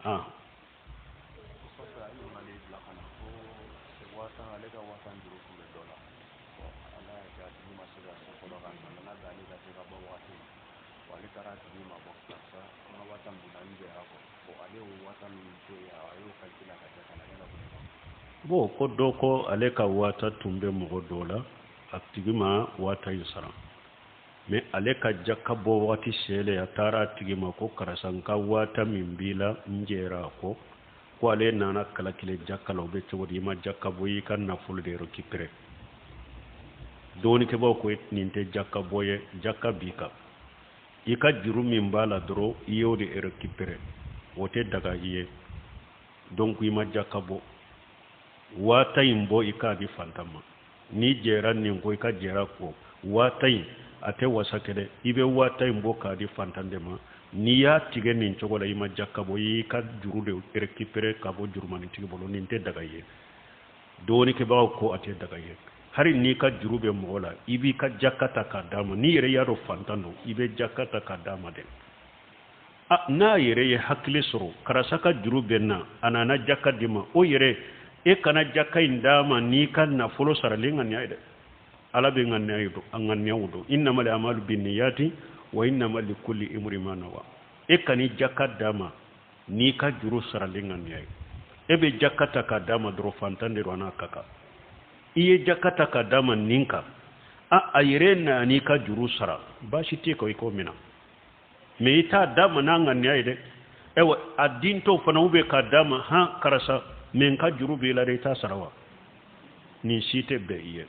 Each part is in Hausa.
ah bo ko do ko ale ka wata tumbe mo dola aktigima wata yusara me ale ka jakka bo wati sele ya tara tigima ko karasan ka wata min bila njera ko ale nana kala kile jakka lo be chodi ma jakka bo yi kan na ful de ro kipre doni ke ba ko ninte jakka boye jakka bika ika juru min bala dro iyo de ero kipre wote daga hiye donc ima jakka bo wata imbo ika di fantama ni jera ni ko ika jera ko wata ate wasakede ibe wata imbo ka di fantande ma ni ya tige nin chogola ima jakka bo yi ka juru de récupérer ka bo juru mani tige bolo nin te daga ye doni ke ba ko ate daga ye hari ni ka juru be mola ibi ka jakata ka dama ni yere yaro fantando ibe jakata ka dama de na yere ye hakle soro karasaka juru benna anana jakka dima o yere e kana jakka indama ni kan na folo saralinga ni ayde ala be ngan aydo angan nyawdo innamal a'malu binniyati wa innamal likulli imrin ma nawa e kani jakka dama ni ka juru saralinga ni ay e be jakata ka dama dro fantande rona kaka iye jakata ka dama ninka ayire na ni ka juru sara bashi te ko mina me ita dama nanga ni ayde ewa adinto fana ube ka dama ha karasa men ka juru be la ta sarawa ni site be iye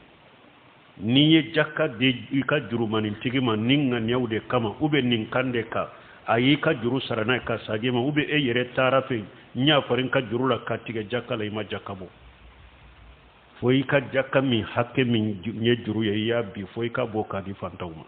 ni ye jakka de ka juru manin tigima ninga nyawde kama ube nin kande ka ayi ka juru sarana ka sagema ube e yere tarafe nya farin ka juru la ka tige jakka la ima jakabo foi ka jakka mi hakke min nye juru ya bi foi ka boka di fantawma